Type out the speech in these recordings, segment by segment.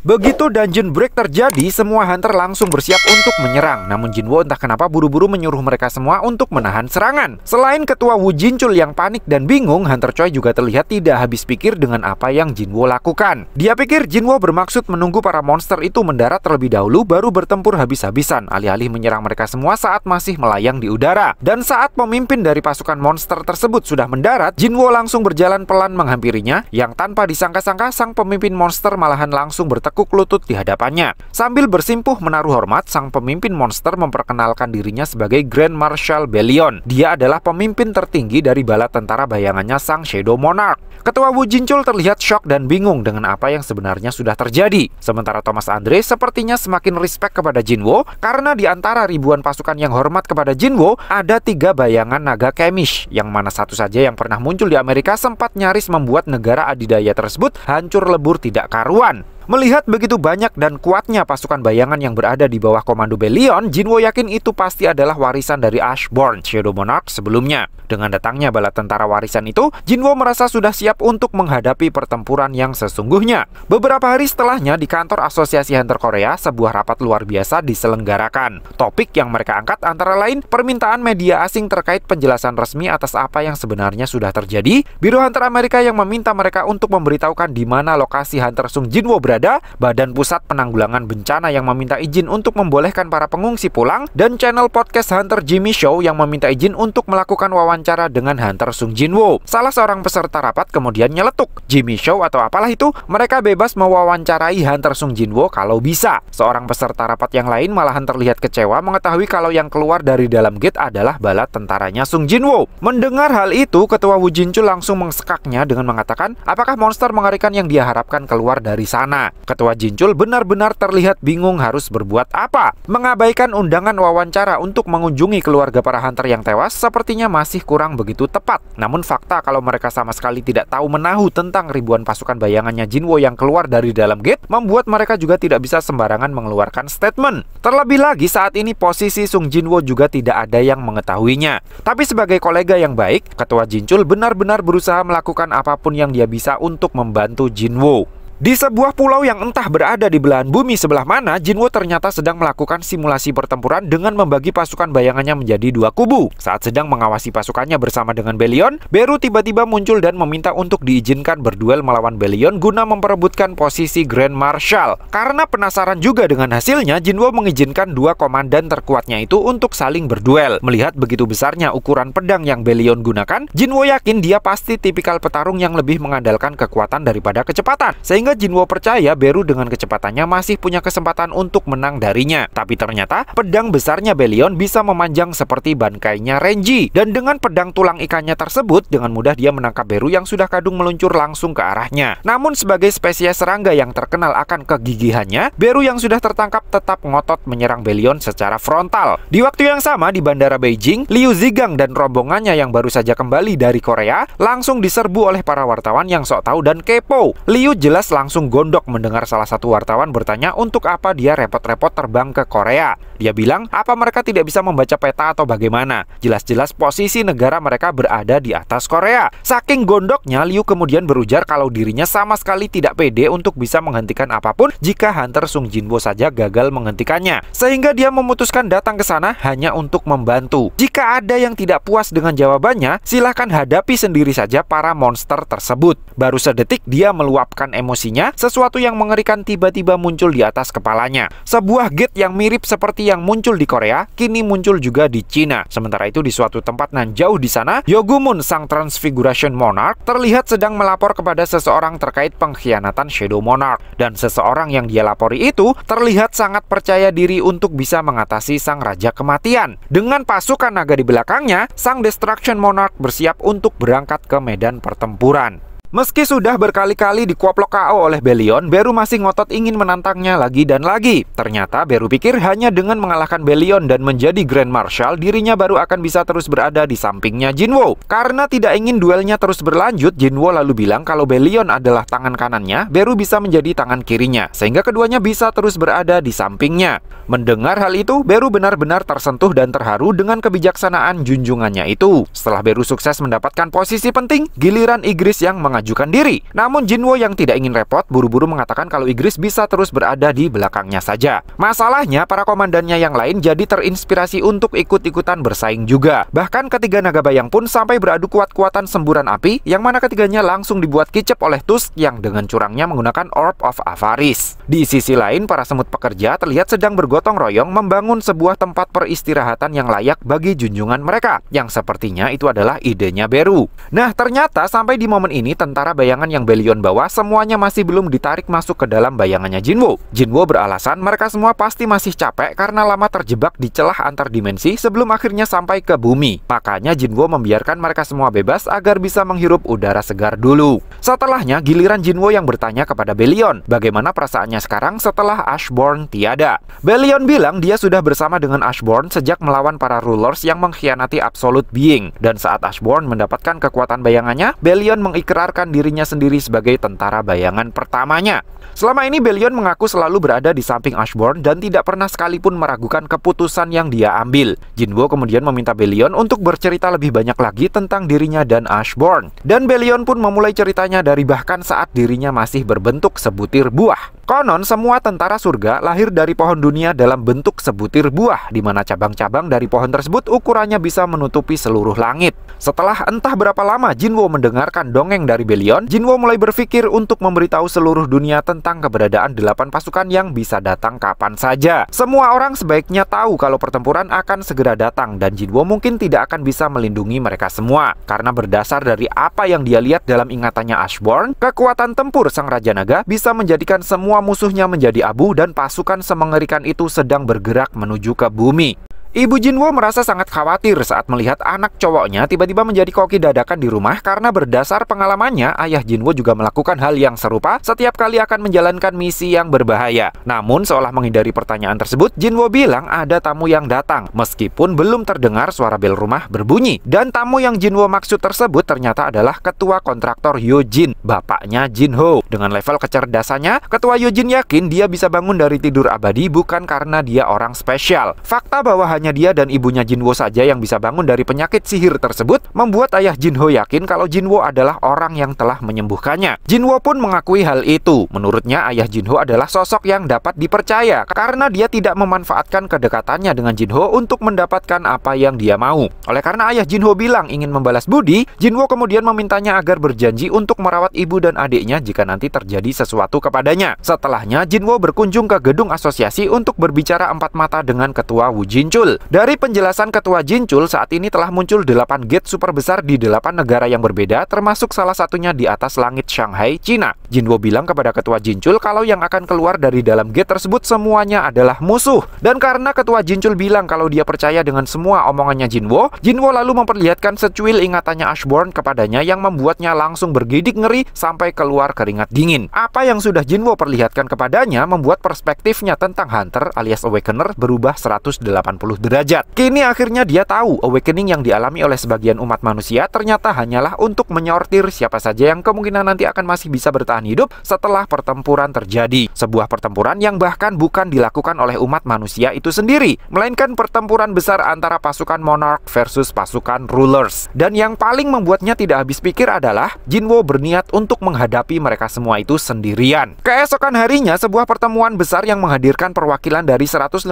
Begitu dungeon break terjadi, semua hunter langsung bersiap untuk menyerang. Namun Jinwo entah kenapa buru-buru menyuruh mereka semua untuk menahan serangan. Selain ketua Wu Jinchul yang panik dan bingung, Hunter Choi juga terlihat tidak habis pikir dengan apa yang Jinwo lakukan. Dia pikir Jinwo bermaksud menunggu para monster itu mendarat terlebih dahulu baru bertempur habis-habisan, alih-alih menyerang mereka semua saat masih melayang di udara. Dan saat pemimpin dari pasukan monster tersebut sudah mendarat, Jinwo langsung berjalan pelan menghampirinya, yang tanpa disangka-sangka sang pemimpin monster malahan langsung bertekuk lutut di hadapannya. Sambil bersimpuh menaruh hormat, sang pemimpin monster memperkenalkan dirinya sebagai Grand Marshal Belion. Dia adalah pemimpin tertinggi dari bala tentara bayangannya sang Shadow Monarch. Ketua Wu Jinchul terlihat shock dan bingung dengan apa yang sebenarnya sudah terjadi. Sementara Thomas Andre sepertinya semakin respect kepada Jinwo, karena di antara ribuan pasukan yang hormat kepada Jinwo, ada 3 bayangan naga Kemish, yang mana satu saja yang pernah muncul di Amerika sempat nyaris membuat negara adidaya tersebut hancur lebur tidak karuan. Melihat begitu banyak dan kuatnya pasukan bayangan yang berada di bawah komando Belion, Jinwo yakin itu pasti adalah warisan dari Ashborn, Shadow Monarch sebelumnya. Dengan datangnya bala tentara warisan itu, Jinwo merasa sudah siap untuk menghadapi pertempuran yang sesungguhnya. Beberapa hari setelahnya, di kantor Asosiasi Hunter Korea, sebuah rapat luar biasa diselenggarakan. Topik yang mereka angkat antara lain permintaan media asing terkait penjelasan resmi atas apa yang sebenarnya sudah terjadi, Biro Hunter Amerika yang meminta mereka untuk memberitahukan di mana lokasi Hunter Sung Jinwo berada, Badan Pusat Penanggulangan Bencana yang meminta izin untuk membolehkan para pengungsi pulang, dan channel podcast Hunter Jimmy Show yang meminta izin untuk melakukan wawancara dengan Hunter Sung Jinwo. Salah seorang peserta rapat kemudian nyeletuk, Jimmy Show atau apalah itu, mereka bebas mewawancarai Hunter Sung Jinwo kalau bisa. Seorang peserta rapat yang lain malahan terlihat kecewa mengetahui kalau yang keluar dari dalam gate adalah bala tentaranya Sung Jinwo. Mendengar hal itu, Ketua Wu Jinchul langsung mengsekaknya dengan mengatakan, apakah monster mengerikan yang dia harapkan keluar dari sana? Ketua Jinchul benar-benar terlihat bingung harus berbuat apa. Mengabaikan undangan wawancara untuk mengunjungi keluarga para hunter yang tewas sepertinya masih kurang begitu tepat. Namun fakta kalau mereka sama sekali tidak tahu menahu tentang ribuan pasukan bayangannya Jinwo yang keluar dari dalam gate membuat mereka juga tidak bisa sembarangan mengeluarkan statement. Terlebih lagi saat ini posisi Sung Jinwo juga tidak ada yang mengetahuinya. Tapi sebagai kolega yang baik, Ketua Jinchul benar-benar berusaha melakukan apapun yang dia bisa untuk membantu Jinwo. Di sebuah pulau yang entah berada di belahan bumi sebelah mana, Jinwo ternyata sedang melakukan simulasi pertempuran dengan membagi pasukan bayangannya menjadi 2 kubu. Saat sedang mengawasi pasukannya bersama dengan Belion, Beru tiba-tiba muncul dan meminta untuk diizinkan berduel melawan Belion guna memperebutkan posisi Grand Marshal. Karena penasaran juga dengan hasilnya, Jinwo mengizinkan 2 komandan terkuatnya itu untuk saling berduel. Melihat begitu besarnya ukuran pedang yang Belion gunakan, Jinwo yakin dia pasti tipikal petarung yang lebih mengandalkan kekuatan daripada kecepatan. Sehingga Jinwo percaya Beru dengan kecepatannya masih punya kesempatan untuk menang darinya. Tapi ternyata pedang besarnya Belion bisa memanjang seperti bangkainya Renji. Dan dengan pedang tulang ikannya tersebut, dengan mudah dia menangkap Beru yang sudah kadung meluncur langsung ke arahnya. Namun sebagai spesies serangga yang terkenal akan kegigihannya, Beru yang sudah tertangkap tetap ngotot menyerang Belion secara frontal. Di waktu yang sama di bandara Beijing, Liu Zigang dan rombongannya yang baru saja kembali dari Korea langsung diserbu oleh para wartawan yang sok tahu dan kepo. Liu jelas langsung gondok mendengar salah satu wartawan bertanya untuk apa dia repot-repot terbang ke Korea. Dia bilang apa mereka tidak bisa membaca peta atau bagaimana. Jelas-jelas posisi negara mereka berada di atas Korea. Saking gondoknya, Liu kemudian berujar kalau dirinya sama sekali tidak pede untuk bisa menghentikan apapun jika Hunter Sung Jinwo saja gagal menghentikannya. Sehingga dia memutuskan datang ke sana hanya untuk membantu. Jika ada yang tidak puas dengan jawabannya, silahkan hadapi sendiri saja para monster tersebut. Baru sedetik dia meluapkan emosinya, sesuatu yang mengerikan tiba-tiba muncul di atas kepalanya. Sebuah gate yang mirip seperti yang muncul di Korea, kini muncul juga di Cina. Sementara itu di suatu tempat nan jauh di sana, Yogumun sang Transfiguration Monarch terlihat sedang melapor kepada seseorang terkait pengkhianatan Shadow Monarch. Dan seseorang yang dia lapori itu terlihat sangat percaya diri untuk bisa mengatasi sang Raja Kematian. Dengan pasukan naga di belakangnya, sang Destruction Monarch bersiap untuk berangkat ke medan pertempuran. Meski sudah berkali-kali dikuaplok KO oleh Belion, Beru masih ngotot ingin menantangnya lagi dan lagi. Ternyata Beru pikir hanya dengan mengalahkan Belion dan menjadi Grand Marshal, dirinya baru akan bisa terus berada di sampingnya Jinwo. Karena tidak ingin duelnya terus berlanjut, Jinwo lalu bilang kalau Belion adalah tangan kanannya, Beru bisa menjadi tangan kirinya, sehingga keduanya bisa terus berada di sampingnya. Mendengar hal itu, Beru benar-benar tersentuh dan terharu dengan kebijaksanaan junjungannya itu. Setelah Beru sukses mendapatkan posisi penting, giliran Igris yang mengajukan mengajukan diri. Namun Jinwo yang tidak ingin repot buru-buru mengatakan kalau Igris bisa terus berada di belakangnya saja. Masalahnya para komandannya yang lain jadi terinspirasi untuk ikut-ikutan bersaing juga. Bahkan ketiga naga bayang pun sampai beradu kuat-kuatan semburan api, yang mana ketiganya langsung dibuat kicep oleh Tusk yang dengan curangnya menggunakan Orb of Avaris. Di sisi lain, para semut pekerja terlihat sedang bergotong royong membangun sebuah tempat peristirahatan yang layak bagi junjungan mereka, yang sepertinya itu adalah idenya Beru. Nah, ternyata sampai di momen ini tentara bayangan yang Belion bawa semuanya masih belum ditarik masuk ke dalam bayangannya Jinwo. Jinwo beralasan mereka semua pasti masih capek karena lama terjebak di celah antar dimensi sebelum akhirnya sampai ke bumi. Makanya Jinwo membiarkan mereka semua bebas agar bisa menghirup udara segar dulu. Setelahnya giliran Jinwo yang bertanya kepada Belion bagaimana perasaannya sekarang setelah Ashborn tiada. Belion bilang dia sudah bersama dengan Ashborn sejak melawan para rulers yang mengkhianati Absolute Being, dan saat Ashborn mendapatkan kekuatan bayangannya, Belion mengikrarkan dirinya sendiri sebagai tentara bayangan pertamanya. Selama ini Belion mengaku selalu berada di samping Ashborn dan tidak pernah sekalipun meragukan keputusan yang dia ambil. Jinwo kemudian meminta Belion untuk bercerita lebih banyak lagi tentang dirinya dan Ashborn. Dan Belion pun memulai ceritanya dari bahkan saat dirinya masih berbentuk sebutir buah. Konon semua tentara surga lahir dari pohon dunia dalam bentuk sebutir buah, di mana cabang-cabang dari pohon tersebut ukurannya bisa menutupi seluruh langit. Setelah entah berapa lama Jinwo mendengarkan dongeng dari Belion, Jinwo mulai berpikir untuk memberitahu seluruh dunia tentang keberadaan 8 pasukan yang bisa datang kapan saja. Semua orang sebaiknya tahu kalau pertempuran akan segera datang, dan Jinwo mungkin tidak akan bisa melindungi mereka semua. Karena berdasar dari apa yang dia lihat dalam ingatannya Ashborn, kekuatan tempur Sang Raja Naga bisa menjadikan semua musuhnya menjadi abu dan pasukan semengerikan itu sedang bergerak menuju ke bumi. Ibu Jinwo merasa sangat khawatir saat melihat anak cowoknya tiba-tiba menjadi koki dadakan di rumah karena berdasar pengalamannya, ayah Jinwo juga melakukan hal yang serupa setiap kali akan menjalankan misi yang berbahaya. Namun seolah menghindari pertanyaan tersebut, Jinwo bilang ada tamu yang datang, meskipun belum terdengar suara bel rumah berbunyi. Dan tamu yang Jinwo maksud tersebut ternyata adalah ketua kontraktor Yojin, bapaknya Jinho. Dengan level kecerdasannya, ketua Yojin yakin dia bisa bangun dari tidur abadi bukan karena dia orang spesial. Fakta bahwa hanya dia dan ibunya Jinwo saja yang bisa bangun dari penyakit sihir tersebut membuat ayah Jinho yakin kalau Jinwo adalah orang yang telah menyembuhkannya. Jinwo pun mengakui hal itu. Menurutnya ayah Jinho adalah sosok yang dapat dipercaya karena dia tidak memanfaatkan kedekatannya dengan Jinho untuk mendapatkan apa yang dia mau. Oleh karena ayah Jinho bilang ingin membalas budi, Jinwo kemudian memintanya agar berjanji untuk merawat ibu dan adiknya jika nanti terjadi sesuatu kepadanya. Setelahnya Jinwo berkunjung ke gedung asosiasi untuk berbicara empat mata dengan ketua Wu Jinchul. Dari penjelasan ketua Jinchul, saat ini telah muncul 8 gate super besar di 8 negara yang berbeda, termasuk salah satunya di atas langit Shanghai, Cina. Jinwo bilang kepada ketua Jinchul kalau yang akan keluar dari dalam gate tersebut semuanya adalah musuh. Dan karena ketua Jinchul bilang kalau dia percaya dengan semua omongannya Jinwo, Jinwo lalu memperlihatkan secuil ingatannya Ashborn kepadanya yang membuatnya langsung bergidik ngeri sampai keluar keringat dingin. Apa yang sudah Jinwo perlihatkan kepadanya membuat perspektifnya tentang Hunter alias Awakener berubah 180 derajat. Kini akhirnya dia tahu awakening yang dialami oleh sebagian umat manusia ternyata hanyalah untuk menyortir siapa saja yang kemungkinan nanti akan masih bisa bertahan hidup setelah pertempuran terjadi. Sebuah pertempuran yang bahkan bukan dilakukan oleh umat manusia itu sendiri, melainkan pertempuran besar antara pasukan Monarch versus pasukan Rulers. Dan yang paling membuatnya tidak habis pikir adalah Jinwo berniat untuk menghadapi mereka semua itu sendirian. Keesokan harinya, sebuah pertemuan besar yang menghadirkan perwakilan dari 152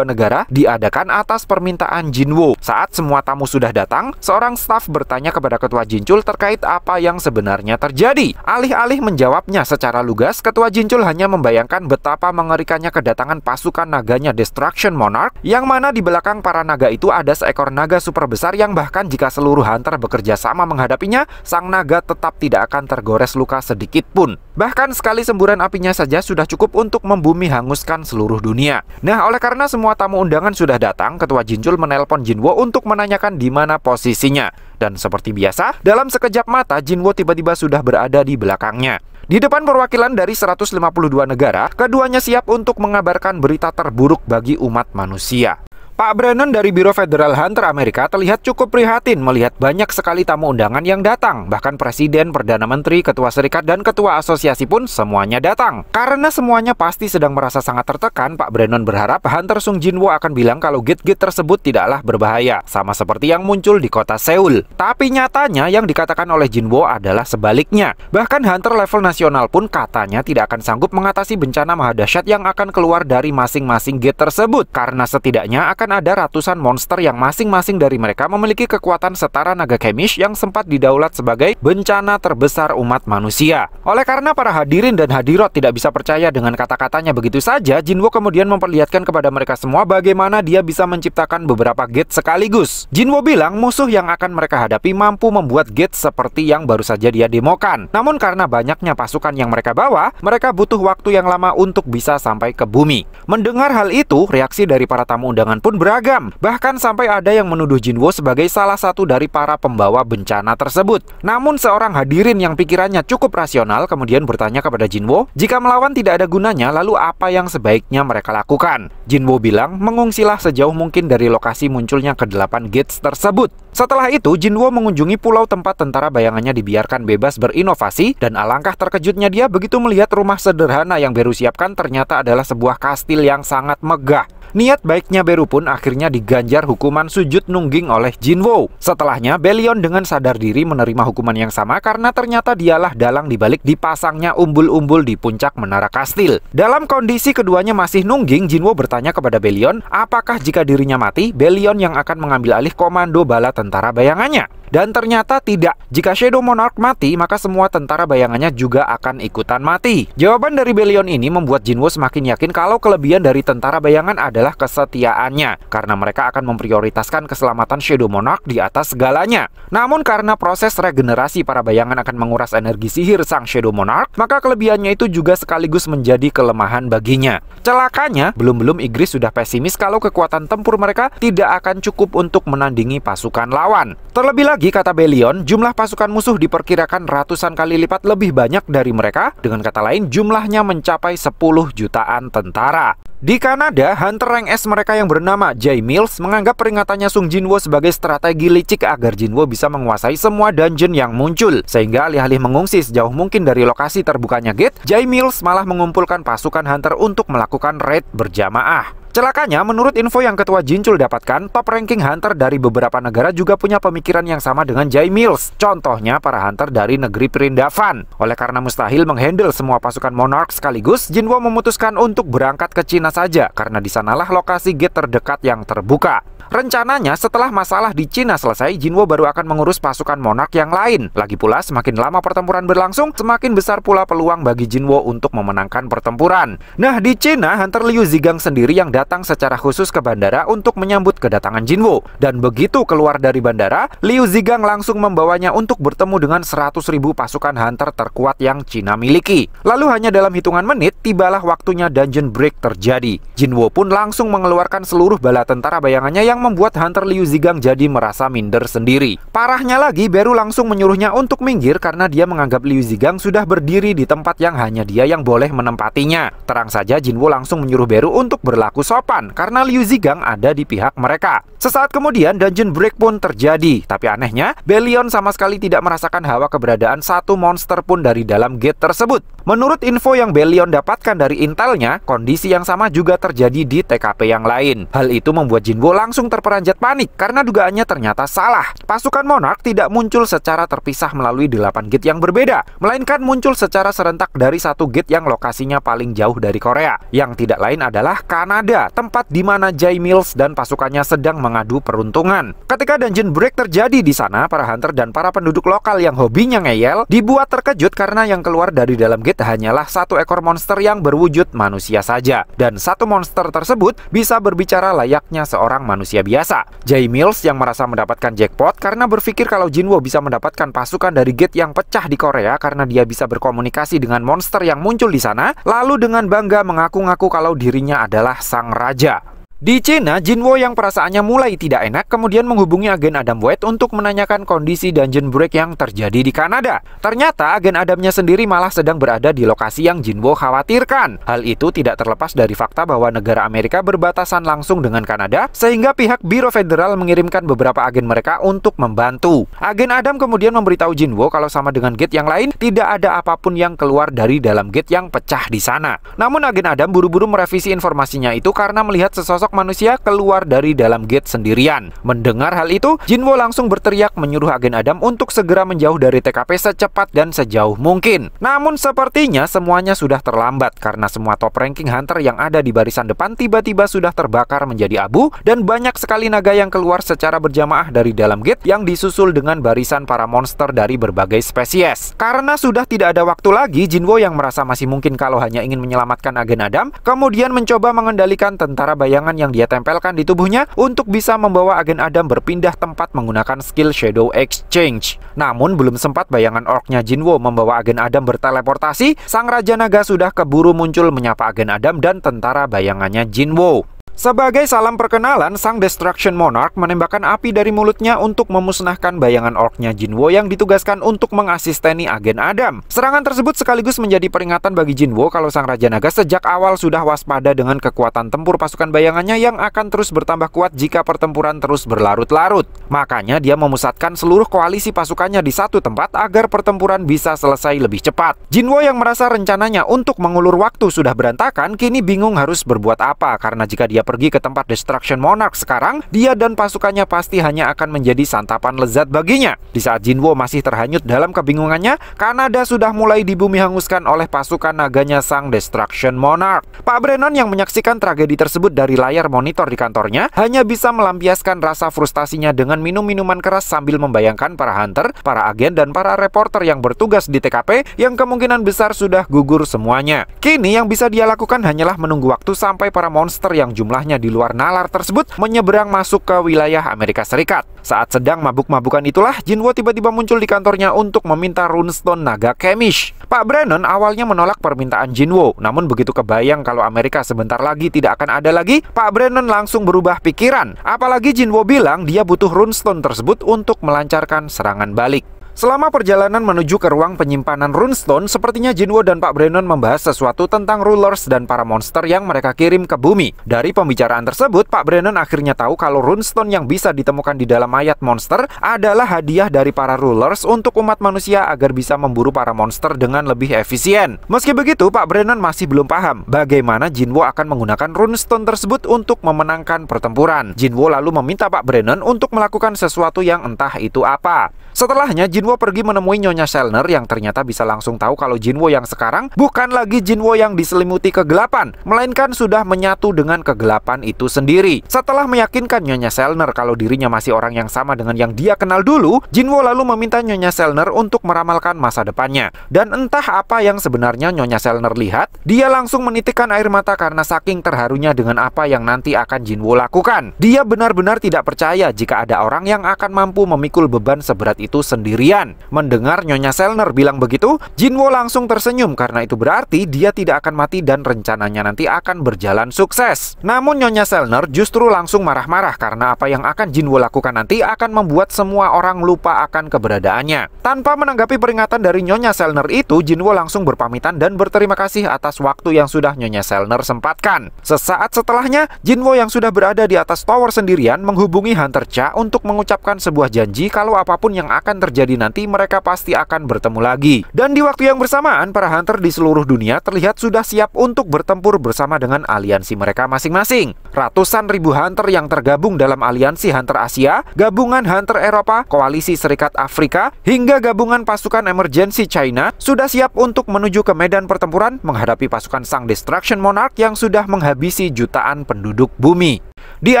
negara diadakan atas permintaan Jinwo. Saat semua tamu sudah datang, seorang staf bertanya kepada ketua Jinchul terkait apa yang sebenarnya terjadi. Alih-alih menjawabnya secara lugas, ketua Jinchul hanya membayangkan betapa mengerikannya kedatangan pasukan naganya Destruction Monarch, yang mana di belakang para naga itu ada seekor naga super besar yang bahkan jika seluruh hunter bekerja sama menghadapinya, sang naga tetap tidak akan tergores luka sedikit pun. Bahkan sekali semburan apinya saja sudah cukup untuk membumi hanguskan seluruh dunia. Nah, oleh karena semua tamu undangan sudah datang, ketua Jinchul menelpon Jinwo untuk menanyakan di mana posisinya. Dan seperti biasa, dalam sekejap mata Jinwo tiba-tiba sudah berada di belakangnya. Di depan perwakilan dari 152 negara, keduanya siap untuk mengabarkan berita terburuk bagi umat manusia. Pak Brennan dari Biro Federal Hunter Amerika terlihat cukup prihatin melihat banyak sekali tamu undangan yang datang. Bahkan Presiden, Perdana Menteri, Ketua Serikat, dan Ketua Asosiasi pun semuanya datang. Karena semuanya pasti sedang merasa sangat tertekan, Pak Brennan berharap Hunter Sung Jinwo akan bilang kalau gate-gate tersebut tidaklah berbahaya, sama seperti yang muncul di kota Seoul. Tapi nyatanya yang dikatakan oleh Jinwo adalah sebaliknya. Bahkan Hunter level nasional pun katanya tidak akan sanggup mengatasi bencana mahadahsyat yang akan keluar dari masing-masing gate tersebut. Karena setidaknya akan ada ratusan monster yang masing-masing dari mereka memiliki kekuatan setara naga Kemish yang sempat didaulat sebagai bencana terbesar umat manusia. Oleh karena para hadirin dan hadirat tidak bisa percaya dengan kata-katanya begitu saja, Jinwo kemudian memperlihatkan kepada mereka semua bagaimana dia bisa menciptakan beberapa gate sekaligus. Jinwo bilang musuh yang akan mereka hadapi mampu membuat gate seperti yang baru saja dia demokan. Namun karena banyaknya pasukan yang mereka bawa, mereka butuh waktu yang lama untuk bisa sampai ke bumi. Mendengar hal itu, reaksi dari para tamu undangan pun beragam. Bahkan sampai ada yang menuduh Jinwo sebagai salah satu dari para pembawa bencana tersebut. Namun seorang hadirin yang pikirannya cukup rasional kemudian bertanya kepada Jinwo, jika melawan tidak ada gunanya, lalu apa yang sebaiknya mereka lakukan? Jinwo bilang, mengungsilah sejauh mungkin dari lokasi munculnya ke-8 gates tersebut. Setelah itu, Jinwo mengunjungi pulau tempat tentara bayangannya dibiarkan bebas berinovasi, dan alangkah terkejutnya dia begitu melihat rumah sederhana yang Beru siapkan ternyata adalah sebuah kastil yang sangat megah. Niat baiknya Beru pun akhirnya diganjar hukuman sujud nungging oleh Jinwo. Setelahnya, Belion dengan sadar diri menerima hukuman yang sama karena ternyata dialah dalang dibalik dipasangnya umbul-umbul di puncak menara kastil. Dalam kondisi keduanya masih nungging, Jinwo bertanya kepada Belion, apakah jika dirinya mati, Belion yang akan mengambil alih komando bala tentara bayangannya? Dan ternyata tidak. Jika Shadow Monarch mati, maka semua tentara bayangannya juga akan ikutan mati. Jawaban dari Belion ini membuat Jinwo semakin yakin kalau kelebihan dari tentara bayangan adalah kesetiaannya, karena mereka akan memprioritaskan keselamatan Shadow Monarch di atas segalanya. Namun karena proses regenerasi para bayangan akan menguras energi sihir sang Shadow Monarch, maka kelebihannya itu juga sekaligus menjadi kelemahan baginya. Celakanya, belum-belum Ygritte sudah pesimis kalau kekuatan tempur mereka tidak akan cukup untuk menandingi pasukan lawan. Terlebih lagi, kata Belion, jumlah pasukan musuh diperkirakan ratusan kali lipat lebih banyak dari mereka. Dengan kata lain, jumlahnya mencapai 10 jutaan tentara. Di Kanada, Hunter Rank S mereka yang bernama Jay Mills menganggap peringatannya Sung Jinwo sebagai strategi licik agar Jinwo bisa menguasai semua dungeon yang muncul. Sehingga alih-alih mengungsi sejauh mungkin dari lokasi terbukanya gate, Jay Mills malah mengumpulkan pasukan Hunter untuk melakukan raid berjamaah. Celakanya, menurut info yang Ketua Jinchul dapatkan, top ranking hunter dari beberapa negara juga punya pemikiran yang sama dengan Jay Mills. Contohnya, para hunter dari negeri Perindavan. Oleh karena mustahil menghandle semua pasukan Monarch sekaligus, Jinwo memutuskan untuk berangkat ke Cina saja, karena di sanalah lokasi gate terdekat yang terbuka. Rencananya, setelah masalah di Cina selesai, Jinwo baru akan mengurus pasukan Monarch yang lain. Lagi pula, semakin lama pertempuran berlangsung, semakin besar pula peluang bagi Jinwo untuk memenangkan pertempuran. Nah, di Cina, Hunter Liu Zigang sendiri yang datang secara khusus ke bandara untuk menyambut kedatangan Jinwo. Dan begitu keluar dari bandara, Liu Zigang langsung membawanya untuk bertemu dengan 100.000 pasukan Hunter terkuat yang Cina miliki. Lalu hanya dalam hitungan menit, tibalah waktunya dungeon break terjadi. Jinwo pun langsung mengeluarkan seluruh bala tentara bayangannya yang membuat Hunter Liu Zigang jadi merasa minder sendiri. Parahnya lagi, Beru langsung menyuruhnya untuk minggir karena dia menganggap Liu Zigang sudah berdiri di tempat yang hanya dia yang boleh menempatinya. Terang saja, Jinwo langsung menyuruh Beru untuk berlaku sopan karena Liu Zigang ada di pihak mereka. Sesaat kemudian, dungeon break pun terjadi. Tapi anehnya, Belion sama sekali tidak merasakan hawa keberadaan satu monster pun dari dalam gate tersebut. Menurut info yang Belion dapatkan dari intelnya, kondisi yang sama juga terjadi di TKP yang lain. Hal itu membuat Jinwo langsung terperanjat panik karena dugaannya ternyata salah. Pasukan Monarch tidak muncul secara terpisah melalui 8 gate yang berbeda, melainkan muncul secara serentak dari satu gate yang lokasinya paling jauh dari Korea, yang tidak lain adalah Kanada, tempat di mana Jay Mills dan pasukannya sedang mengadu peruntungan. Ketika dungeon break terjadi di sana, para hunter dan para penduduk lokal yang hobinya ngeyel dibuat terkejut karena yang keluar dari dalam gate hanyalah satu ekor monster yang berwujud manusia saja, dan satu monster tersebut bisa berbicara layaknya seorang manusia biasa. Jay Mills yang merasa mendapatkan jackpot karena berpikir kalau Jinwo bisa mendapatkan pasukan dari gate yang pecah di Korea karena dia bisa berkomunikasi dengan monster yang muncul di sana, lalu dengan bangga mengaku-ngaku kalau dirinya adalah sang raja. Di Cina, Jinwo yang perasaannya mulai tidak enak kemudian menghubungi agen Adam West untuk menanyakan kondisi dungeon break yang terjadi di Kanada. Ternyata agen Adamnya sendiri malah sedang berada di lokasi yang Jinwo khawatirkan. Hal itu tidak terlepas dari fakta bahwa negara Amerika berbatasan langsung dengan Kanada, sehingga pihak Biro Federal mengirimkan beberapa agen mereka untuk membantu. Agen Adam kemudian memberitahu Jinwo kalau sama dengan gate yang lain, tidak ada apapun yang keluar dari dalam gate yang pecah di sana. Namun agen Adam buru-buru merevisi informasinya itu karena melihat sesosok manusia keluar dari dalam gate sendirian. Mendengar hal itu, Jinwo langsung berteriak menyuruh agen Adam untuk segera menjauh dari TKP secepat dan sejauh mungkin. Namun sepertinya semuanya sudah terlambat karena semua top ranking hunter yang ada di barisan depan tiba-tiba sudah terbakar menjadi abu dan banyak sekali naga yang keluar secara berjamaah dari dalam gate yang disusul dengan barisan para monster dari berbagai spesies. Karena sudah tidak ada waktu lagi, Jinwo yang merasa masih mungkin kalau hanya ingin menyelamatkan agen Adam, kemudian mencoba mengendalikan tentara bayangan yang dia tempelkan di tubuhnya untuk bisa membawa agen Adam berpindah tempat menggunakan skill Shadow Exchange. Namun belum sempat bayangan orknya Jinwo membawa agen Adam berteleportasi, sang Raja Naga sudah keburu muncul menyapa agen Adam dan tentara bayangannya Jinwo. Sebagai salam perkenalan, sang Destruction Monarch menembakkan api dari mulutnya untuk memusnahkan bayangan orknya Jinwo yang ditugaskan untuk mengasisteni agen Adam. Serangan tersebut sekaligus menjadi peringatan bagi Jinwo kalau sang Raja Naga sejak awal sudah waspada dengan kekuatan tempur pasukan bayangannya yang akan terus bertambah kuat jika pertempuran terus berlarut-larut. Makanya dia memusatkan seluruh koalisi pasukannya di satu tempat agar pertempuran bisa selesai lebih cepat. Jinwo yang merasa rencananya untuk mengulur waktu sudah berantakan, kini bingung harus berbuat apa karena jika dia pergi ke tempat Destruction Monarch sekarang, dia dan pasukannya pasti hanya akan menjadi santapan lezat baginya. Di saat Jinwo masih terhanyut dalam kebingungannya, Kanada sudah mulai dibumi hanguskan oleh pasukan naganya sang Destruction Monarch. Pak Brennan yang menyaksikan tragedi tersebut dari layar monitor di kantornya hanya bisa melampiaskan rasa frustasinya dengan minum minuman keras sambil membayangkan para hunter, para agen, dan para reporter yang bertugas di TKP yang kemungkinan besar sudah gugur semuanya. Kini yang bisa dia lakukan hanyalah menunggu waktu sampai para monster yang jumlahnya di luar nalar tersebut menyeberang masuk ke wilayah Amerika Serikat. Saat sedang mabuk-mabukan itulah, Jinwo tiba-tiba muncul di kantornya untuk meminta runestone naga Kemish. Pak Brennan awalnya menolak permintaan Jinwo, namun begitu kebayang kalau Amerika sebentar lagi tidak akan ada lagi, Pak Brennan langsung berubah pikiran. Apalagi Jinwo bilang dia butuh runestone tersebut untuk melancarkan serangan balik. Selama perjalanan menuju ke ruang penyimpanan runestone, sepertinya Jinwo dan Pak Brennan membahas sesuatu tentang rulers dan para monster yang mereka kirim ke bumi. Dari pembicaraan tersebut, Pak Brennan akhirnya tahu kalau runestone yang bisa ditemukan di dalam mayat monster adalah hadiah dari para rulers untuk umat manusia agar bisa memburu para monster dengan lebih efisien. Meski begitu, Pak Brennan masih belum paham bagaimana Jinwo akan menggunakan runestone tersebut untuk memenangkan pertempuran. Jinwo lalu meminta Pak Brennan untuk melakukan sesuatu yang entah itu apa. Setelahnya, Jinwo pergi menemui Nyonya Selner yang ternyata bisa langsung tahu kalau Jinwo yang sekarang bukan lagi Jinwo yang diselimuti kegelapan, melainkan sudah menyatu dengan kegelapan itu sendiri. Setelah meyakinkan Nyonya Selner kalau dirinya masih orang yang sama dengan yang dia kenal dulu, Jinwo lalu meminta Nyonya Selner untuk meramalkan masa depannya. Dan entah apa yang sebenarnya Nyonya Selner lihat, dia langsung menitikkan air mata karena saking terharunya dengan apa yang nanti akan Jinwo lakukan. Dia benar-benar tidak percaya jika ada orang yang akan mampu memikul beban seberat itu sendirian. Mendengar Nyonya Selner bilang begitu, Jinwo langsung tersenyum karena itu berarti dia tidak akan mati dan rencananya nanti akan berjalan sukses. Namun Nyonya Selner justru langsung marah-marah karena apa yang akan Jinwo lakukan nanti akan membuat semua orang lupa akan keberadaannya. Tanpa menanggapi peringatan dari Nyonya Selner itu, Jinwo langsung berpamitan dan berterima kasih atas waktu yang sudah Nyonya Selner sempatkan. Sesaat setelahnya, Jinwo yang sudah berada di atas tower sendirian menghubungi Hunter Cha untuk mengucapkan sebuah janji kalau apapun yang akan terjadi nanti mereka pasti akan bertemu lagi. Dan di waktu yang bersamaan, para hunter di seluruh dunia terlihat sudah siap untuk bertempur bersama dengan aliansi mereka masing-masing. Ratusan ribu hunter yang tergabung dalam aliansi Hunter Asia, gabungan Hunter Eropa, koalisi Serikat Afrika, hingga gabungan pasukan emergency China sudah siap untuk menuju ke medan pertempuran menghadapi pasukan sang Destruction Monarch yang sudah menghabisi jutaan penduduk bumi. Di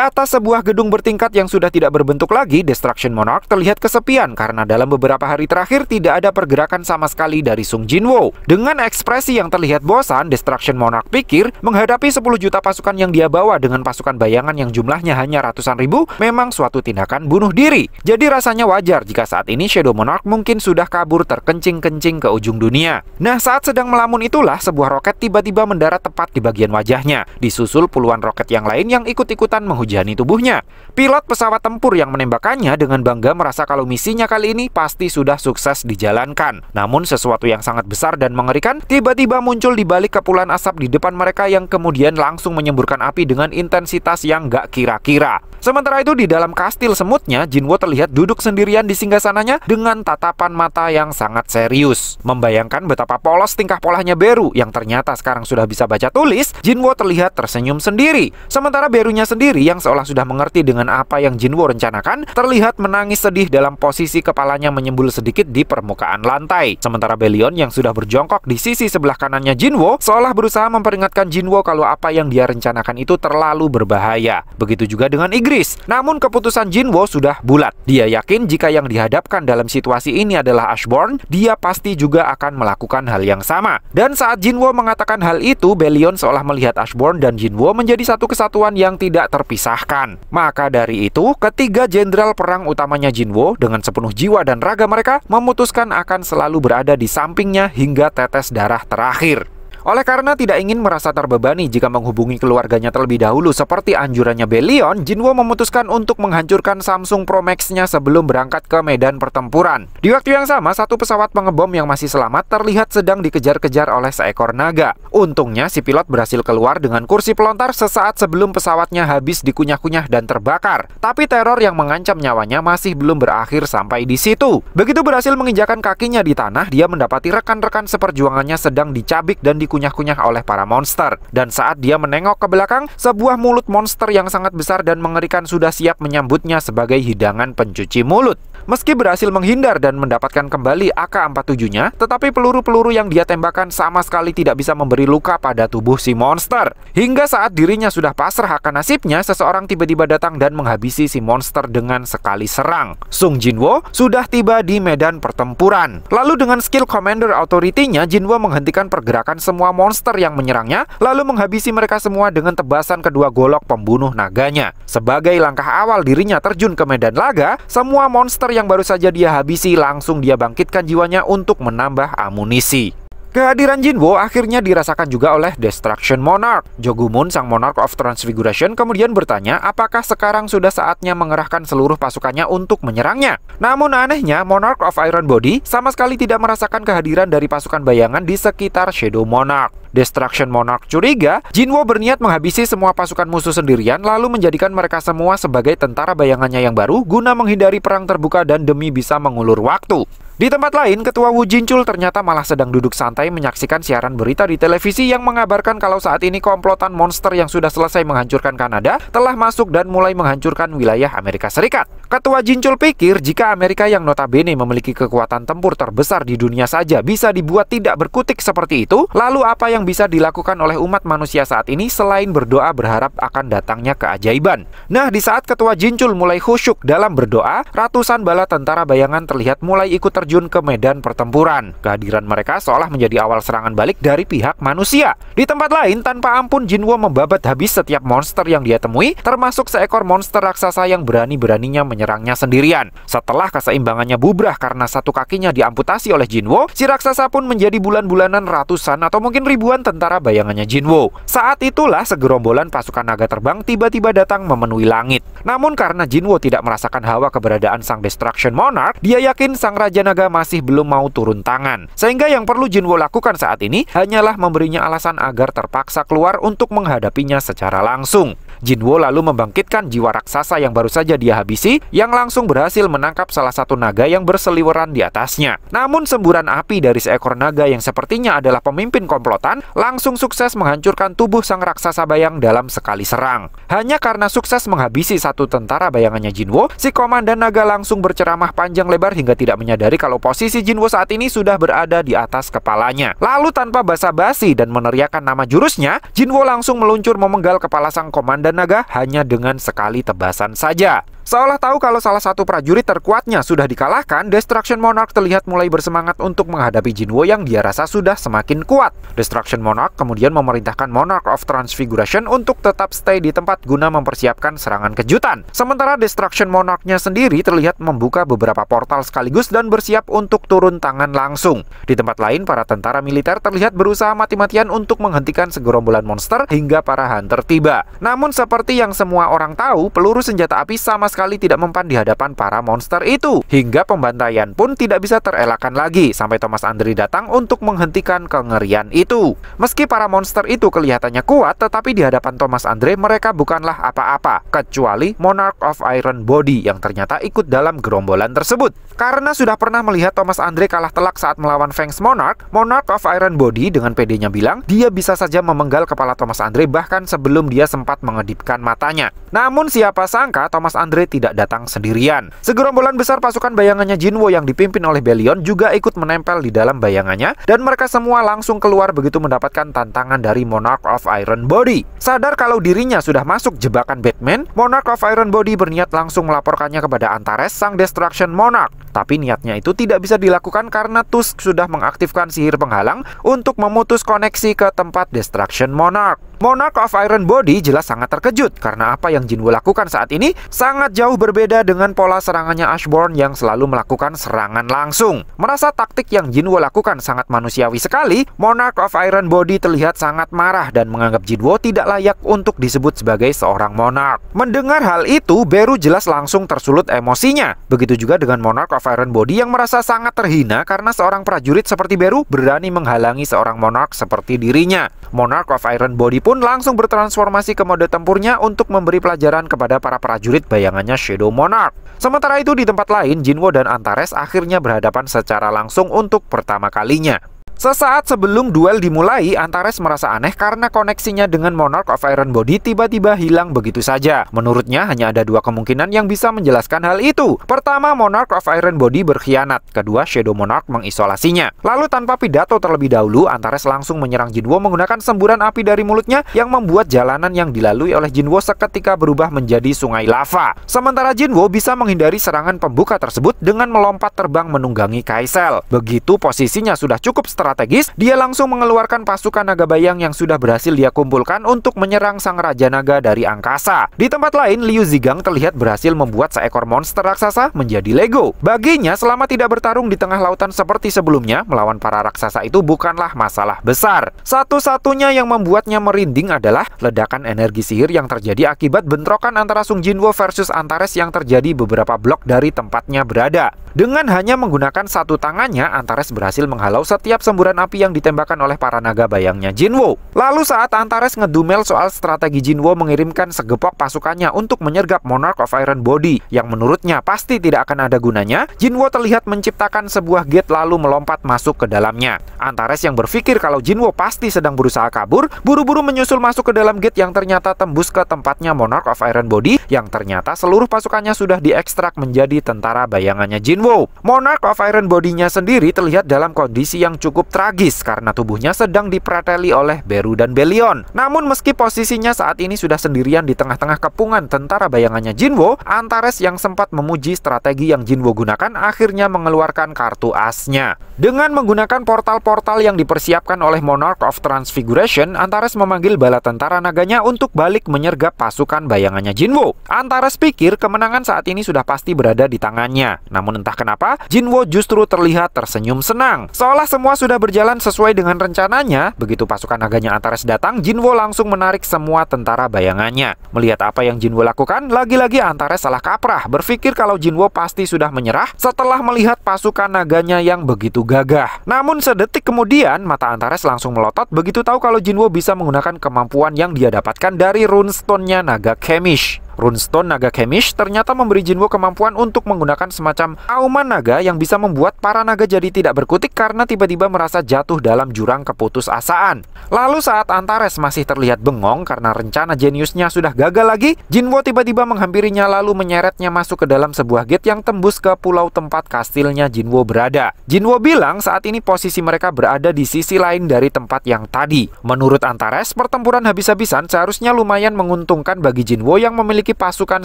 atas sebuah gedung bertingkat yang sudah tidak berbentuk lagi, Destruction Monarch terlihat kesepian karena dalam beberapa hari terakhir tidak ada pergerakan sama sekali dari Sung Jinwo. Dengan ekspresi yang terlihat bosan, Destruction Monarch pikir menghadapi 10 juta pasukan yang dia bawa dengan pasukan bayangan yang jumlahnya hanya ratusan ribu memang suatu tindakan bunuh diri. Jadi rasanya wajar jika saat ini Shadow Monarch mungkin sudah kabur terkencing-kencing ke ujung dunia. Nah, saat sedang melamun itulah sebuah roket tiba-tiba mendarat tepat di bagian wajahnya, disusul puluhan roket yang lain yang ikut-ikutan menghujani tubuhnya. Pilot pesawat tempur yang menembakkannya dengan bangga merasa kalau misinya kali ini pasti sudah sukses dijalankan. Namun sesuatu yang sangat besar dan mengerikan tiba-tiba muncul di balik kepulan asap di depan mereka yang kemudian langsung menyemburkan api dengan intensitas yang gak kira-kira. Sementara itu di dalam kastil semutnya, Jinwo terlihat duduk sendirian di singgasananya dengan tatapan mata yang sangat serius. Membayangkan betapa polos tingkah polanya Beru yang ternyata sekarang sudah bisa baca tulis, Jinwo terlihat tersenyum sendiri. Sementara Berunya sendiri yang seolah sudah mengerti dengan apa yang Jinwo rencanakan, terlihat menangis sedih dalam posisi kepalanya menyembul sedikit di permukaan lantai. Sementara Belion yang sudah berjongkok di sisi sebelah kanannya Jinwo, seolah berusaha memperingatkan Jinwo kalau apa yang dia rencanakan itu terlalu berbahaya. Begitu juga dengan Ygritte. Namun keputusan Jinwo sudah bulat. Dia yakin jika yang dihadapkan dalam situasi ini adalah Ashborn, dia pasti juga akan melakukan hal yang sama. Dan saat Jinwo mengatakan hal itu, Belion seolah melihat Ashborn dan Jinwo menjadi satu kesatuan yang tidak terpisahkan. Maka dari itu, ketiga jenderal perang utamanya Jinwo dengan sepenuh jiwa dan raga mereka memutuskan akan selalu berada di sampingnya hingga tetes darah terakhir. Oleh karena tidak ingin merasa terbebani jika menghubungi keluarganya terlebih dahulu seperti anjurannya Belion, Jinwo memutuskan untuk menghancurkan Samsung Pro Max-nya sebelum berangkat ke medan pertempuran. Di waktu yang sama, satu pesawat pengebom yang masih selamat terlihat sedang dikejar-kejar oleh seekor naga. Untungnya si pilot berhasil keluar dengan kursi pelontar sesaat sebelum pesawatnya habis dikunyah-kunyah dan terbakar. Tapi teror yang mengancam nyawanya masih belum berakhir sampai di situ. Begitu berhasil menginjakan kakinya di tanah, dia mendapati rekan-rekan seperjuangannya sedang dicabik dan dikunyah-kunyah oleh para monster. Dan saat dia menengok ke belakang, sebuah mulut monster yang sangat besar dan mengerikan sudah siap menyambutnya sebagai hidangan pencuci mulut. Meski berhasil menghindar dan mendapatkan kembali AK-47-nya, tetapi peluru-peluru yang dia tembakan sama sekali tidak bisa memberi luka pada tubuh si monster. Hingga saat dirinya sudah pasrah akan nasibnya, seseorang tiba-tiba datang dan menghabisi si monster dengan sekali serang. Sung Jinwo sudah tiba di medan pertempuran. Lalu dengan skill Commander Authority-nya, Jinwo menghentikan pergerakan semua monster yang menyerangnya, lalu menghabisi mereka semua dengan tebasan kedua golok pembunuh naganya. Sebagai langkah awal dirinya terjun ke medan laga, semua monster yang baru saja dia habisi langsung dia bangkitkan jiwanya untuk menambah amunisi. Kehadiran Jinwo akhirnya dirasakan juga oleh Destruction Monarch. Jogumun, sang Monarch of Transfiguration, kemudian bertanya apakah sekarang sudah saatnya mengerahkan seluruh pasukannya untuk menyerangnya. Namun anehnya, Monarch of Iron Body sama sekali tidak merasakan kehadiran dari pasukan bayangan di sekitar Shadow Monarch. Destruction Monarch curiga, Jinwo berniat menghabisi semua pasukan musuh sendirian lalu menjadikan mereka semua sebagai tentara bayangannya yang baru guna menghindari perang terbuka dan demi bisa mengulur waktu. Di tempat lain, Ketua Wu Jinchul ternyata malah sedang duduk santai menyaksikan siaran berita di televisi yang mengabarkan kalau saat ini komplotan monster yang sudah selesai menghancurkan Kanada telah masuk dan mulai menghancurkan wilayah Amerika Serikat. Ketua Jinchul pikir jika Amerika yang notabene memiliki kekuatan tempur terbesar di dunia saja bisa dibuat tidak berkutik seperti itu, lalu apa yang bisa dilakukan oleh umat manusia saat ini selain berdoa berharap akan datangnya keajaiban. Nah, di saat Ketua Jinchul mulai khusyuk dalam berdoa, ratusan bala tentara bayangan terlihat mulai ikut terjun ke medan pertempuran. Kehadiran mereka seolah menjadi awal serangan balik dari pihak manusia. Di tempat lain, tanpa ampun Jinwo membabat habis setiap monster yang dia temui, termasuk seekor monster raksasa yang berani-beraninya menyerangnya sendirian. Setelah keseimbangannya bubrah karena satu kakinya diamputasi oleh Jinwo, si raksasa pun menjadi bulan-bulanan ratusan atau mungkin ribuan tentara bayangannya Jinwo. Saat itulah segerombolan pasukan naga terbang tiba-tiba datang memenuhi langit. Namun karena Jinwo tidak merasakan hawa keberadaan sang Destruction Monarch, dia yakin sang Raja Naga masih belum mau turun tangan. Sehingga yang perlu Jinwo lakukan saat ini hanyalah memberinya alasan agar terpaksa keluar untuk menghadapinya secara langsung. Jinwo lalu membangkitkan jiwa raksasa yang baru saja dia habisi, yang langsung berhasil menangkap salah satu naga yang berseliweran di atasnya. Namun semburan api dari seekor naga yang sepertinya adalah pemimpin komplotan langsung sukses menghancurkan tubuh sang raksasa bayang dalam sekali serang. Hanya karena sukses menghabisi satu tentara bayangannya Jinwo, si komandan naga langsung berceramah panjang lebar hingga tidak menyadari kalau posisi Jinwo saat ini sudah berada di atas kepalanya. Lalu tanpa basa-basi dan meneriakkan nama jurusnya, Jinwo langsung meluncur memenggal kepala sang komandan naga hanya dengan sekali tebasan saja. Seolah tahu kalau salah satu prajurit terkuatnya sudah dikalahkan, Destruction Monarch terlihat mulai bersemangat untuk menghadapi Jinwo yang dia rasa sudah semakin kuat. Destruction Monarch kemudian memerintahkan Monarch of Transfiguration untuk tetap stay di tempat guna mempersiapkan serangan kejutan. Sementara Destruction Monarch-nya sendiri terlihat membuka beberapa portal sekaligus dan bersiap untuk turun tangan langsung. Di tempat lain, para tentara militer terlihat berusaha mati-matian untuk menghentikan segerombolan monster hingga para hunter tiba. Namun seperti yang semua orang tahu, peluru senjata api sama sekali tidak mempan di hadapan para monster itu. Hingga pembantaian pun tidak bisa terelakkan lagi sampai Thomas Andre datang untuk menghentikan kengerian itu. Meski para monster itu kelihatannya kuat, tetapi di hadapan Thomas Andre mereka bukanlah apa-apa, kecuali Monarch of Iron Body yang ternyata ikut dalam gerombolan tersebut. Karena sudah pernah melihat Thomas Andre kalah telak saat melawan Fangs Monarch, Monarch of Iron Body dengan pedenya bilang dia bisa saja memenggal kepala Thomas Andre bahkan sebelum dia sempat mengedipkan matanya. Namun siapa sangka Thomas Andre tidak datang sendirian. Segerombolan besar pasukan bayangannya Jinwo yang dipimpin oleh Belion juga ikut menempel di dalam bayangannya, dan mereka semua langsung keluar begitu mendapatkan tantangan dari Monarch of Iron Body. Sadar kalau dirinya sudah masuk jebakan Batman, Monarch of Iron Body berniat langsung melaporkannya kepada Antares, sang Destruction Monarch. Tapi niatnya itu tidak bisa dilakukan karena Tusk sudah mengaktifkan sihir penghalang untuk memutus koneksi ke tempat Destruction Monarch. Monarch of Iron Body jelas sangat terkejut karena apa yang Jinwo lakukan saat ini sangat jauh berbeda dengan pola serangannya Ashborn yang selalu melakukan serangan langsung. Merasa taktik yang Jinwo lakukan sangat manusiawi sekali, Monarch of Iron Body terlihat sangat marah dan menganggap Jinwo tidak layak untuk disebut sebagai seorang monarch. Mendengar hal itu, Beru jelas langsung tersulut emosinya. Begitu juga dengan Monarch of Iron Body yang merasa sangat terhina karena seorang prajurit seperti Beru berani menghalangi seorang monarch seperti dirinya. Monarch of Iron Body pun langsung bertransformasi ke mode tempurnya untuk memberi pelajaran kepada para prajurit bayangannya Shadow Monarch. Sementara itu di tempat lain, Jinwo dan Antares akhirnya berhadapan secara langsung untuk pertama kalinya. Sesaat sebelum duel dimulai, Antares merasa aneh karena koneksinya dengan Monarch of Iron Body tiba-tiba hilang begitu saja. Menurutnya hanya ada dua kemungkinan yang bisa menjelaskan hal itu. Pertama, Monarch of Iron Body berkhianat. Kedua, Shadow Monarch mengisolasinya. Lalu tanpa pidato terlebih dahulu, Antares langsung menyerang Jinwo menggunakan semburan api dari mulutnya yang membuat jalanan yang dilalui oleh Jinwo seketika berubah menjadi sungai lava. Sementara Jinwo bisa menghindari serangan pembuka tersebut dengan melompat terbang menunggangi Kaisel. Begitu posisinya sudah cukup strategis, dia langsung mengeluarkan pasukan naga bayang yang sudah berhasil dia kumpulkan untuk menyerang sang Raja Naga dari angkasa. Di tempat lain, Liu Zigang terlihat berhasil membuat seekor monster raksasa menjadi Lego. Baginya, selama tidak bertarung di tengah lautan seperti sebelumnya, melawan para raksasa itu bukanlah masalah besar. Satu-satunya yang membuatnya merinding adalah ledakan energi sihir yang terjadi akibat bentrokan antara Sung Jinwo versus Antares yang terjadi beberapa blok dari tempatnya berada. Dengan hanya menggunakan satu tangannya, Antares berhasil menghalau setiap semburan api yang ditembakkan oleh para naga bayangnya Jinwo. Lalu saat Antares ngedumel soal strategi Jinwo mengirimkan segepok pasukannya untuk menyergap Monarch of Iron Body yang menurutnya pasti tidak akan ada gunanya, Jinwo terlihat menciptakan sebuah gate lalu melompat masuk ke dalamnya. Antares yang berpikir kalau Jinwo pasti sedang berusaha kabur, buru-buru menyusul masuk ke dalam gate yang ternyata tembus ke tempatnya Monarch of Iron Body yang ternyata seluruh pasukannya sudah diekstrak menjadi tentara bayangannya Jinwo. Monarch of Iron Body-nya sendiri terlihat dalam kondisi yang cukup tragis karena tubuhnya sedang dipreteli oleh Beru dan Belion. Namun meski posisinya saat ini sudah sendirian di tengah-tengah kepungan tentara bayangannya Jinwo, Antares yang sempat memuji strategi yang Jinwo gunakan akhirnya mengeluarkan kartu asnya. Dengan menggunakan portal-portal yang dipersiapkan oleh Monarch of Transfiguration, Antares memanggil bala tentara naganya untuk balik menyergap pasukan bayangannya Jinwo. Antares pikir kemenangan saat ini sudah pasti berada di tangannya. Namun entah kenapa, Jinwo justru terlihat tersenyum senang. Seolah semua sudah berjalan sesuai dengan rencananya, begitu pasukan naganya Antares datang, Jinwo langsung menarik semua tentara bayangannya. Melihat apa yang Jinwo lakukan, lagi-lagi Antares salah kaprah, berpikir kalau Jinwo pasti sudah menyerah setelah melihat pasukan naganya yang begitu gagah. Namun sedetik kemudian, mata Antares langsung melotot begitu tahu kalau Jinwo bisa menggunakan kemampuan yang dia dapatkan dari runestone-nya naga Kemish. Runestone Naga Chemist ternyata memberi Jinwo kemampuan untuk menggunakan semacam auman naga yang bisa membuat para naga jadi tidak berkutik karena tiba-tiba merasa jatuh dalam jurang keputusasaan. Lalu saat Antares masih terlihat bengong karena rencana jeniusnya sudah gagal lagi, Jinwo tiba-tiba menghampirinya lalu menyeretnya masuk ke dalam sebuah gate yang tembus ke pulau tempat kastilnya Jinwo berada. Jinwo bilang saat ini posisi mereka berada di sisi lain dari tempat yang tadi. Menurut Antares, pertempuran habis-habisan seharusnya lumayan menguntungkan bagi Jinwo yang memiliki pasukan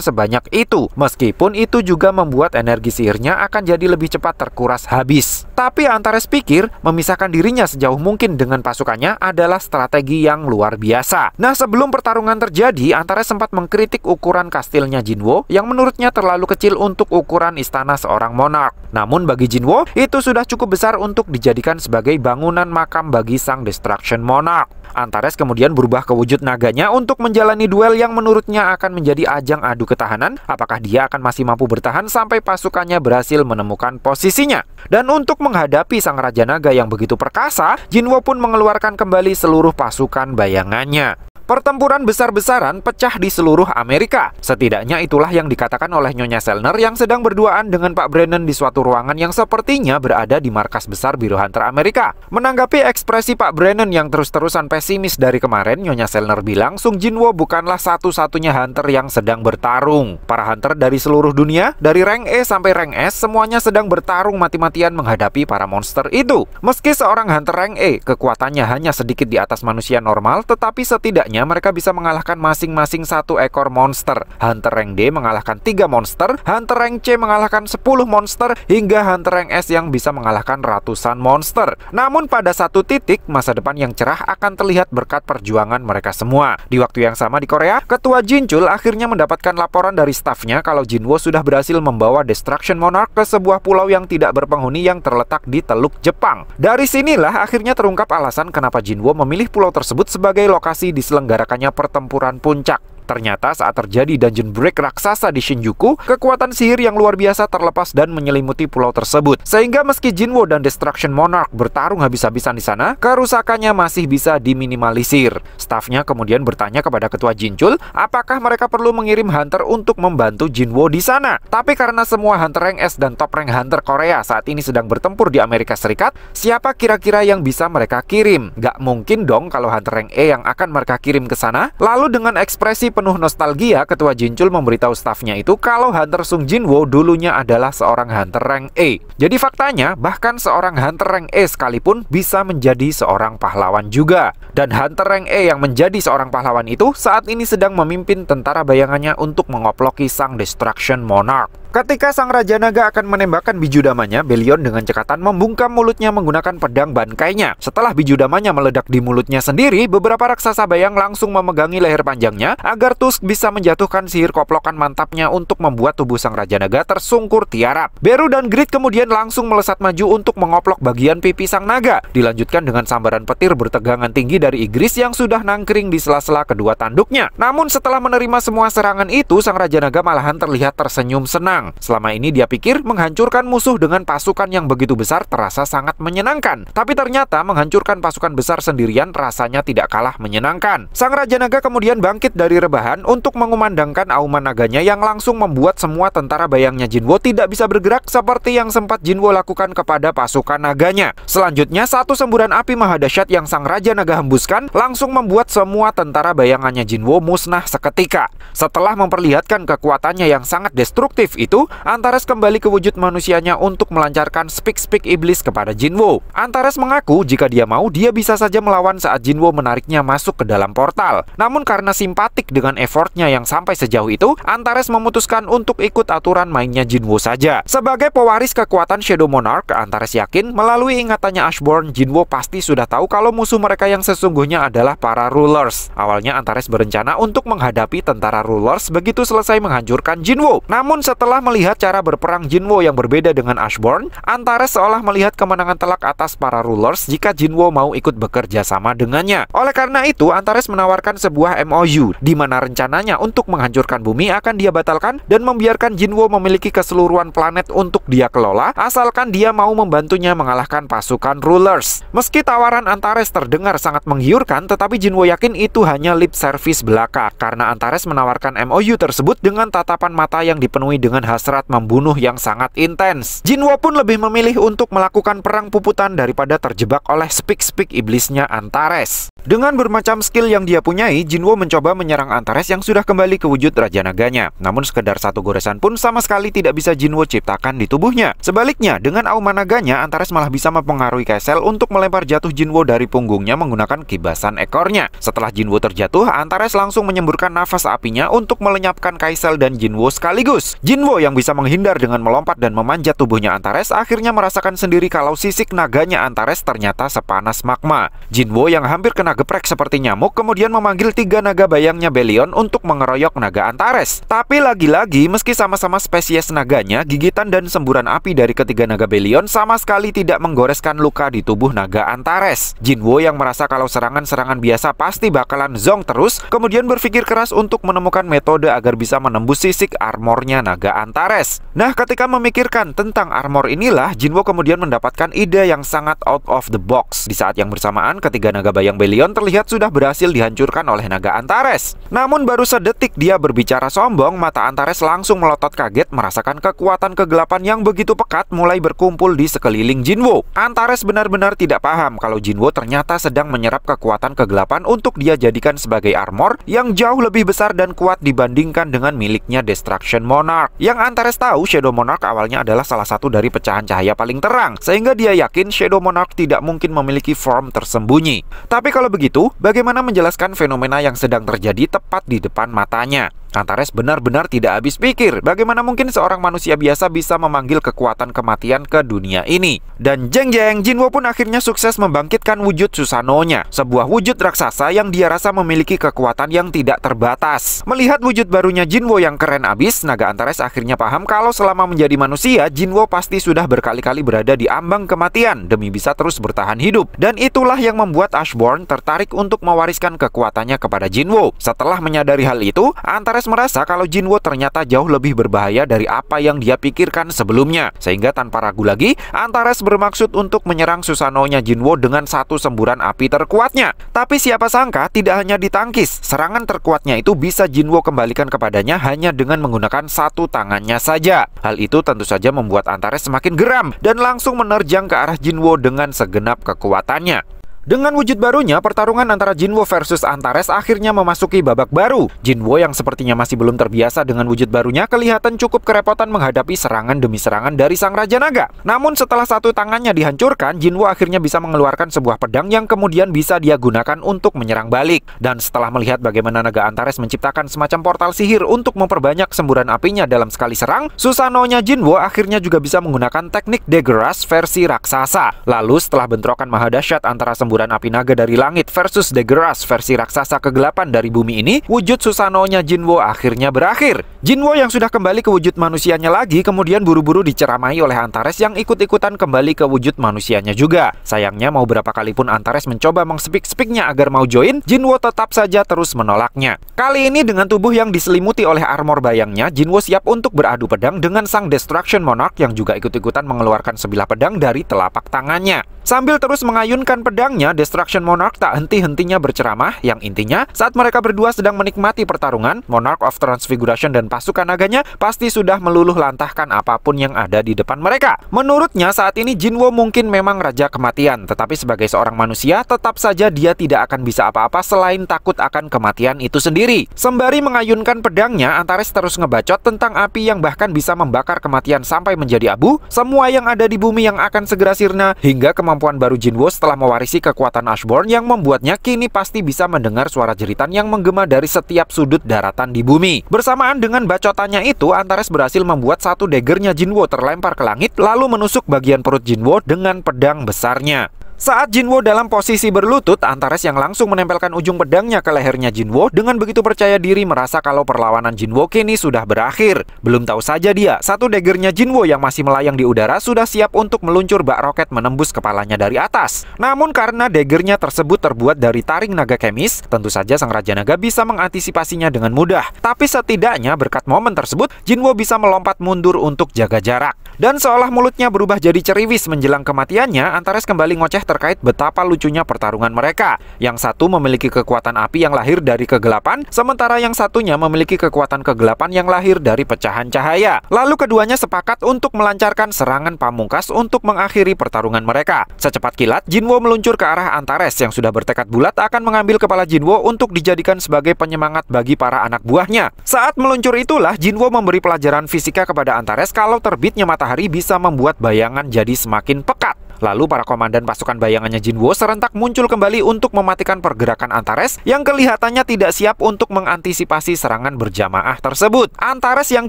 sebanyak itu. Meskipun itu juga membuat energi sihirnya akan jadi lebih cepat terkuras habis. Tapi Antares pikir memisahkan dirinya sejauh mungkin dengan pasukannya adalah strategi yang luar biasa. Nah, sebelum pertarungan terjadi, Antares sempat mengkritik ukuran kastilnya Jinwo yang menurutnya terlalu kecil untuk ukuran istana seorang monark. Namun bagi Jinwo, itu sudah cukup besar untuk dijadikan sebagai bangunan makam bagi sang Destruction Monarch. Antares kemudian berubah ke wujud naganya untuk menjalani duel yang menurutnya akan menjadi ajang adu ketahanan. Apakah dia akan masih mampu bertahan sampai pasukannya berhasil menemukan posisinya? Dan untuk menghadapi sang Raja Naga yang begitu perkasa, Jinwo pun mengeluarkan kembali seluruh pasukan bayangannya. Pertempuran besar-besaran pecah di seluruh Amerika. Setidaknya itulah yang dikatakan oleh Nyonya Selner yang sedang berduaan dengan Pak Brennan di suatu ruangan yang sepertinya berada di markas besar Biro Hunter Amerika. Menanggapi ekspresi Pak Brennan yang terus-terusan pesimis dari kemarin, Nyonya Selner bilang Sung Jinwo bukanlah satu-satunya hunter yang sedang bertarung. Para hunter dari seluruh dunia, dari rank E sampai rank S, semuanya sedang bertarung mati-matian menghadapi para monster itu. Meski seorang hunter rank E, kekuatannya hanya sedikit di atas manusia normal, tetapi setidaknya mereka bisa mengalahkan masing-masing satu ekor monster. Hunter rank D mengalahkan 3 monster, Hunter rank C mengalahkan 10 monster, hingga Hunter rank S yang bisa mengalahkan ratusan monster. Namun pada satu titik, masa depan yang cerah akan terlihat berkat perjuangan mereka semua. Di waktu yang sama di Korea, Ketua Jinchul akhirnya mendapatkan laporan dari stafnya kalau Jinwo sudah berhasil membawa Destruction Monarch ke sebuah pulau yang tidak berpenghuni yang terletak di Teluk Jepang. Dari sinilah akhirnya terungkap alasan kenapa Jinwo memilih pulau tersebut sebagai lokasi diselenggarakannya pertempuran puncak. Ternyata saat terjadi dungeon break raksasa di Shinjuku, kekuatan sihir yang luar biasa terlepas dan menyelimuti pulau tersebut. Sehingga meski Jinwo dan Destruction Monarch bertarung habis-habisan di sana, kerusakannya masih bisa diminimalisir. Stafnya kemudian bertanya kepada Ketua Jinchul, apakah mereka perlu mengirim hunter untuk membantu Jinwo di sana. Tapi karena semua hunter rank S dan top rank hunter Korea saat ini sedang bertempur di Amerika Serikat, siapa kira-kira yang bisa mereka kirim? Gak mungkin dong kalau hunter rank E yang akan mereka kirim ke sana. Lalu dengan ekspresi penuh nostalgia, Ketua Jinchul memberitahu stafnya itu kalau Hunter Sung Jinwo dulunya adalah seorang Hunter rank E. Jadi faktanya, bahkan seorang Hunter rank E sekalipun bisa menjadi seorang pahlawan juga. Dan Hunter rank E yang menjadi seorang pahlawan itu saat ini sedang memimpin tentara bayangannya untuk mengoploki sang Destruction Monarch. Ketika sang Raja Naga akan menembakkan bijudamanya, Belion dengan cekatan membungkam mulutnya menggunakan pedang bankainya. Setelah bijudamanya meledak di mulutnya sendiri, beberapa raksasa bayang langsung memegangi leher panjangnya agar Tusk bisa menjatuhkan sihir koplokan mantapnya untuk membuat tubuh sang Raja Naga tersungkur tiarap. Beru dan Grid kemudian langsung melesat maju untuk mengoplok bagian pipi sang naga. Dilanjutkan dengan sambaran petir bertegangan tinggi dari Igris yang sudah nangkring di sela-sela kedua tanduknya. Namun setelah menerima semua serangan itu, sang Raja Naga malahan terlihat tersenyum senang. Selama ini dia pikir menghancurkan musuh dengan pasukan yang begitu besar terasa sangat menyenangkan. Tapi ternyata menghancurkan pasukan besar sendirian rasanya tidak kalah menyenangkan. Sang Raja Naga kemudian bangkit dari rebahan untuk mengumandangkan auman naganya yang langsung membuat semua tentara bayangnya Jinwo tidak bisa bergerak seperti yang sempat Jinwo lakukan kepada pasukan naganya. Selanjutnya, satu semburan api mahadasyat yang sang Raja Naga hembuskan langsung membuat semua tentara bayangannya Jinwo musnah seketika. Setelah memperlihatkan kekuatannya yang sangat destruktif itu, Antares kembali ke wujud manusianya untuk melancarkan speak iblis kepada Jinwo. Antares mengaku jika dia mau, dia bisa saja melawan saat Jinwo menariknya masuk ke dalam portal. Namun karena simpatik dengan effortnya yang sampai sejauh itu, Antares memutuskan untuk ikut aturan mainnya Jinwo saja. Sebagai pewaris kekuatan Shadow Monarch, Antares yakin melalui ingatannya Ashborn, Jinwo pasti sudah tahu kalau musuh mereka yang sesungguhnya adalah para Rulers. Awalnya Antares berencana untuk menghadapi tentara Rulers begitu selesai menghancurkan Jinwo. Namun setelah Setelah melihat cara berperang Jinwo yang berbeda dengan Ashborn, Antares seolah melihat kemenangan telak atas para rulers jika Jinwo mau ikut bekerja sama dengannya. Oleh karena itu, Antares menawarkan sebuah MOU di mana rencananya untuk menghancurkan bumi akan dia batalkan dan membiarkan Jinwo memiliki keseluruhan planet untuk dia kelola, asalkan dia mau membantunya mengalahkan pasukan rulers. Meski tawaran Antares terdengar sangat menggiurkan, tetapi Jinwo yakin itu hanya lip service belaka, karena Antares menawarkan MOU tersebut dengan tatapan mata yang dipenuhi dengan hasrat membunuh yang sangat intens. Jinwo pun lebih memilih untuk melakukan perang puputan daripada terjebak oleh speak-speak iblisnya Antares. Dengan bermacam skill yang dia punyai, Jinwo mencoba menyerang Antares yang sudah kembali ke wujud Raja Naganya. Namun sekedar satu goresan pun sama sekali tidak bisa Jinwo ciptakan di tubuhnya. Sebaliknya, dengan auma naganya, Antares malah bisa mempengaruhi Kaisel untuk melempar jatuh Jinwo dari punggungnya menggunakan kibasan ekornya. Setelah Jinwo terjatuh, Antares langsung menyemburkan nafas apinya untuk melenyapkan Kaisel dan Jinwo sekaligus. Jinwo yang bisa menghindar dengan melompat dan memanjat tubuhnya Antares akhirnya merasakan sendiri kalau sisik naganya Antares ternyata sepanas magma. Jinwo yang hampir kena geprek seperti nyamuk kemudian memanggil 3 naga bayangnya Belion untuk mengeroyok naga Antares. Tapi lagi-lagi, meski sama-sama spesies naganya, gigitan dan semburan api dari ketiga naga Belion sama sekali tidak menggoreskan luka di tubuh naga Antares. Jinwo yang merasa kalau serangan-serangan biasa pasti bakalan zong terus, kemudian berpikir keras untuk menemukan metode agar bisa menembus sisik armornya naga Antares. Nah, ketika memikirkan tentang armor inilah, Jinwo kemudian mendapatkan ide yang sangat out of the box. Di saat yang bersamaan, ketiga naga bayang Belion terlihat sudah berhasil dihancurkan oleh naga Antares. Namun baru sedetik dia berbicara sombong, mata Antares langsung melotot kaget merasakan kekuatan kegelapan yang begitu pekat mulai berkumpul di sekeliling Jinwo. Antares benar-benar tidak paham kalau Jinwo ternyata sedang menyerap kekuatan kegelapan untuk dia jadikan sebagai armor yang jauh lebih besar dan kuat dibandingkan dengan miliknya Destruction Monarch. Yang Antares tahu, Shadow Monarch awalnya adalah salah satu dari pecahan cahaya paling terang, sehingga dia yakin Shadow Monarch tidak mungkin memiliki form tersembunyi. Tapi kalau begitu, bagaimana menjelaskan fenomena yang sedang terjadi tepat di depan matanya? Antares benar-benar tidak habis pikir bagaimana mungkin seorang manusia biasa bisa memanggil kekuatan kematian ke dunia ini. Dan jeng-jeng, Jinwo pun akhirnya sukses membangkitkan wujud Susanoo-nya, sebuah wujud raksasa yang dia rasa memiliki kekuatan yang tidak terbatas. Melihat wujud barunya Jinwo yang keren abis, naga Antares akhirnya paham kalau selama menjadi manusia, Jinwo pasti sudah berkali-kali berada di ambang kematian demi bisa terus bertahan hidup. Dan itulah yang membuat Ashborn tertarik untuk mewariskan kekuatannya kepada Jinwo. Setelah menyadari hal itu, Antares merasa kalau Jinwo ternyata jauh lebih berbahaya dari apa yang dia pikirkan sebelumnya. Sehingga tanpa ragu lagi, Antares bermaksud untuk menyerang Susanoo-nya Jinwo dengan satu semburan api terkuatnya. Tapi siapa sangka tidak hanya ditangkis, serangan terkuatnya itu bisa Jinwo kembalikan kepadanya hanya dengan menggunakan satu tangannya saja. Hal itu tentu saja membuat Antares semakin geram dan langsung menerjang ke arah Jinwo dengan segenap kekuatannya. Dengan wujud barunya, pertarungan antara Jinwo versus Antares akhirnya memasuki babak baru. Jinwo yang sepertinya masih belum terbiasa dengan wujud barunya kelihatan cukup kerepotan menghadapi serangan demi serangan dari sang Raja Naga. Namun setelah satu tangannya dihancurkan, Jinwo akhirnya bisa mengeluarkan sebuah pedang yang kemudian bisa dia gunakan untuk menyerang balik. Dan setelah melihat bagaimana naga Antares menciptakan semacam portal sihir untuk memperbanyak semburan apinya dalam sekali serang, Susanoo-nya Jinwo akhirnya juga bisa menggunakan teknik Dagger Rush versi raksasa. Lalu setelah bentrokan mahadahsyat antara semburan api naga dari langit versus Dagger Rush versi raksasa kegelapan dari bumi ini, wujud Susanoo-nya Jinwo akhirnya berakhir. Jinwo yang sudah kembali ke wujud manusianya lagi kemudian buru-buru diceramai oleh Antares yang ikut-ikutan kembali ke wujud manusianya juga. Sayangnya mau berapa kali pun Antares mencoba mengspik-spiknya agar mau join, Jinwo tetap saja terus menolaknya. Kali ini dengan tubuh yang diselimuti oleh armor bayangnya, Jinwo siap untuk beradu pedang dengan sang Destruction Monarch yang juga ikut-ikutan mengeluarkan sebilah pedang dari telapak tangannya. Sambil terus mengayunkan pedangnya, Destruction Monarch tak henti-hentinya berceramah, yang intinya saat mereka berdua sedang menikmati pertarungan, Monarch of Transfiguration dan pasukan naganya pasti sudah meluluh lantahkan apapun yang ada di depan mereka. Menurutnya saat ini Jinwo mungkin memang raja kematian, tetapi sebagai seorang manusia tetap saja dia tidak akan bisa apa-apa selain takut akan kematian itu sendiri. Sembari mengayunkan pedangnya, Antares terus ngebacot tentang api yang bahkan bisa membakar kematian sampai menjadi abu, semua yang ada di bumi yang akan segera sirna, hingga kemampuan baru Jinwo setelah mewarisi kekuatan Ashborn yang membuatnya kini pasti bisa mendengar suara jeritan yang menggema dari setiap sudut daratan di bumi. Bersamaan dengan bacotannya itu, Antares berhasil membuat satu daggernya Jinwo terlempar ke langit lalu menusuk bagian perut Jinwo dengan pedang besarnya. Saat Jinwo dalam posisi berlutut, Antares yang langsung menempelkan ujung pedangnya ke lehernya Jinwo dengan begitu percaya diri merasa kalau perlawanan Jinwo kini sudah berakhir. Belum tahu saja dia, satu daggernya Jinwo yang masih melayang di udara sudah siap untuk meluncur bak roket menembus kepalanya dari atas. Namun karena daggernya tersebut terbuat dari taring naga kemis, tentu saja sang Raja Naga bisa mengantisipasinya dengan mudah. Tapi setidaknya berkat momen tersebut, Jinwo bisa melompat mundur untuk jaga jarak. Dan seolah mulutnya berubah jadi ceriwis menjelang kematiannya, Antares kembali ngoceh terkait betapa lucunya pertarungan mereka. Yang satu memiliki kekuatan api yang lahir dari kegelapan, sementara yang satunya memiliki kekuatan kegelapan yang lahir dari pecahan cahaya. Lalu keduanya sepakat untuk melancarkan serangan pamungkas untuk mengakhiri pertarungan mereka. Secepat kilat, Jinwo meluncur ke arah Antares yang sudah bertekad bulat akan mengambil kepala Jinwo untuk dijadikan sebagai penyemangat bagi para anak buahnya. Saat meluncur itulah, Jinwo memberi pelajaran fisika kepada Antares kalau terbitnya matahari bisa membuat bayangan jadi semakin pekat. Lalu para komandan pasukan bayangannya Jinwo serentak muncul kembali untuk mematikan pergerakan Antares yang kelihatannya tidak siap untuk mengantisipasi serangan berjamaah tersebut. Antares yang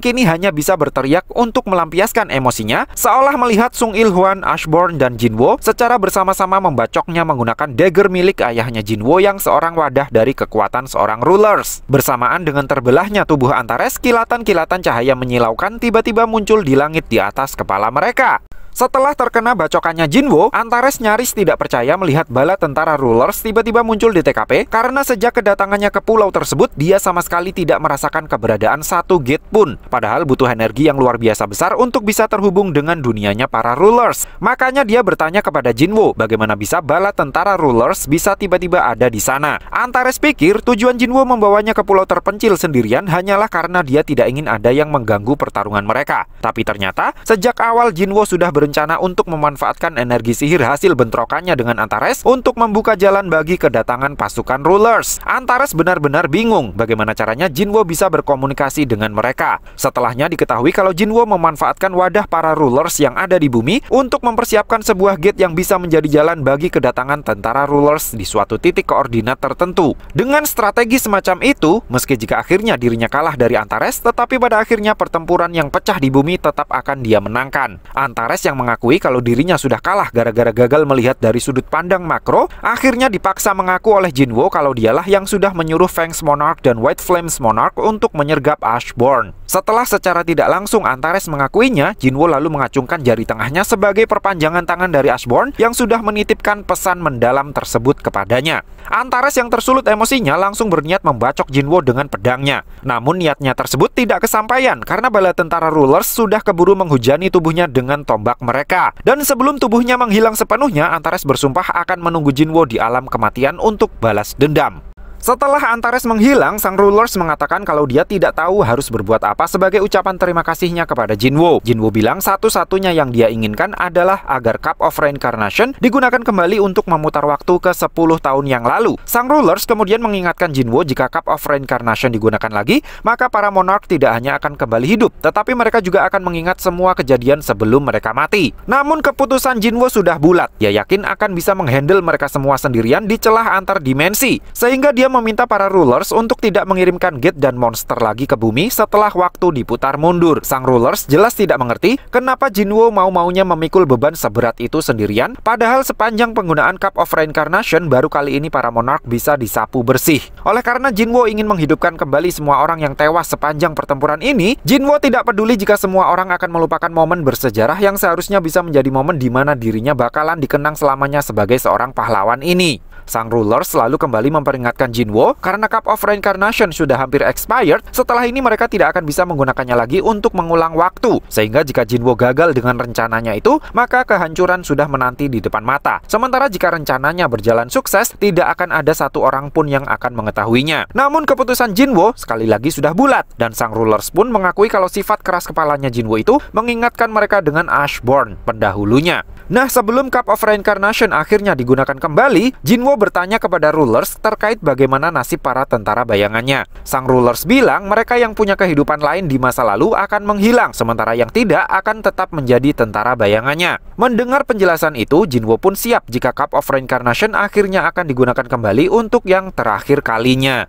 kini hanya bisa berteriak untuk melampiaskan emosinya, seolah melihat Sung Il-hwan, Ashborn, dan Jinwo secara bersama-sama membacoknya menggunakan dagger milik ayahnya Jinwo yang seorang wadah dari kekuatan seorang rulers. Bersamaan dengan terbelahnya tubuh Antares, kilatan-kilatan cahaya menyilaukan tiba-tiba muncul di langit di atas kepala mereka. Setelah terkena bacokannya Jinwo, Antares nyaris tidak percaya melihat bala tentara rulers tiba-tiba muncul di TKP karena sejak kedatangannya ke pulau tersebut, dia sama sekali tidak merasakan keberadaan satu gate pun. Padahal butuh energi yang luar biasa besar untuk bisa terhubung dengan dunianya para rulers. Makanya dia bertanya kepada Jinwo, bagaimana bisa bala tentara rulers bisa tiba-tiba ada di sana. Antares pikir tujuan Jinwo membawanya ke pulau terpencil sendirian hanyalah karena dia tidak ingin ada yang mengganggu pertarungan mereka. Tapi ternyata, sejak awal Jinwo sudah berencana untuk memanfaatkan energi sihir hasil bentrokannya dengan Antares untuk membuka jalan bagi kedatangan pasukan rulers. Antares benar-benar bingung bagaimana caranya Jinwo bisa berkomunikasi dengan mereka. Setelahnya diketahui kalau Jinwo memanfaatkan wadah para rulers yang ada di bumi untuk mempersiapkan sebuah gate yang bisa menjadi jalan bagi kedatangan tentara rulers di suatu titik koordinat tertentu. Dengan strategi semacam itu, meski jika akhirnya dirinya kalah dari Antares, tetapi pada akhirnya pertempuran yang pecah di bumi tetap akan dia menangkan. Antares yang mengakui kalau dirinya sudah kalah gara-gara gagal melihat dari sudut pandang makro, akhirnya dipaksa mengaku oleh Jinwo kalau dialah yang sudah menyuruh Fangs Monarch dan White Flames Monarch untuk menyergap Ashborn. Setelah secara tidak langsung Antares mengakuinya, Jinwo lalu mengacungkan jari tengahnya sebagai perpanjangan tangan dari Ashborn yang sudah menitipkan pesan mendalam tersebut kepadanya. Antares yang tersulut emosinya langsung berniat membacok Jinwo dengan pedangnya. Namun niatnya tersebut tidak kesampaian karena bala tentara rulers sudah keburu menghujani tubuhnya dengan tombak mereka. Dan sebelum tubuhnya menghilang sepenuhnya, Antares bersumpah akan menunggu Jinwo di alam kematian untuk balas dendam. Setelah Antares menghilang, sang rulers mengatakan kalau dia tidak tahu harus berbuat apa sebagai ucapan terima kasihnya kepada Jinwo. Jinwo bilang satu-satunya yang dia inginkan adalah agar Cup of Reincarnation digunakan kembali untuk memutar waktu ke 10 tahun yang lalu. Sang rulers kemudian mengingatkan Jinwo jika Cup of Reincarnation digunakan lagi, maka para monarch tidak hanya akan kembali hidup, tetapi mereka juga akan mengingat semua kejadian sebelum mereka mati. Namun keputusan Jinwo sudah bulat. Dia yakin akan bisa menghandle mereka semua sendirian di celah antar dimensi, sehingga dia meminta para rulers untuk tidak mengirimkan gate dan monster lagi ke bumi setelah waktu diputar mundur. Sang rulers jelas tidak mengerti kenapa Jinwo mau-maunya memikul beban seberat itu sendirian, padahal sepanjang penggunaan Cup of Reincarnation baru kali ini para monarch bisa disapu bersih. Oleh karena Jinwo ingin menghidupkan kembali semua orang yang tewas sepanjang pertempuran ini, Jinwo tidak peduli jika semua orang akan melupakan momen bersejarah yang seharusnya bisa menjadi momen di mana dirinya bakalan dikenang selamanya sebagai seorang pahlawan ini. Sang ruler selalu kembali memperingatkan Jinwo karena Cup of Reincarnation sudah hampir expired. Setelah ini mereka tidak akan bisa menggunakannya lagi untuk mengulang waktu, sehingga jika Jinwo gagal dengan rencananya itu, maka kehancuran sudah menanti di depan mata. Sementara jika rencananya berjalan sukses, tidak akan ada satu orang pun yang akan mengetahuinya. Namun keputusan Jinwo sekali lagi sudah bulat, dan sang rulers pun mengakui kalau sifat keras kepalanya Jinwo itu mengingatkan mereka dengan Ashborn, pendahulunya. Nah, sebelum Cup of Reincarnation akhirnya digunakan kembali, Jinwo bertanya kepada rulers terkait bagaimana nasib para tentara bayangannya. Sang rulers bilang mereka yang punya kehidupan lain di masa lalu akan menghilang, sementara yang tidak akan tetap menjadi tentara bayangannya. Mendengar penjelasan itu, Jinwo pun siap jika Cup of Reincarnation akhirnya akan digunakan kembali untuk yang terakhir kalinya.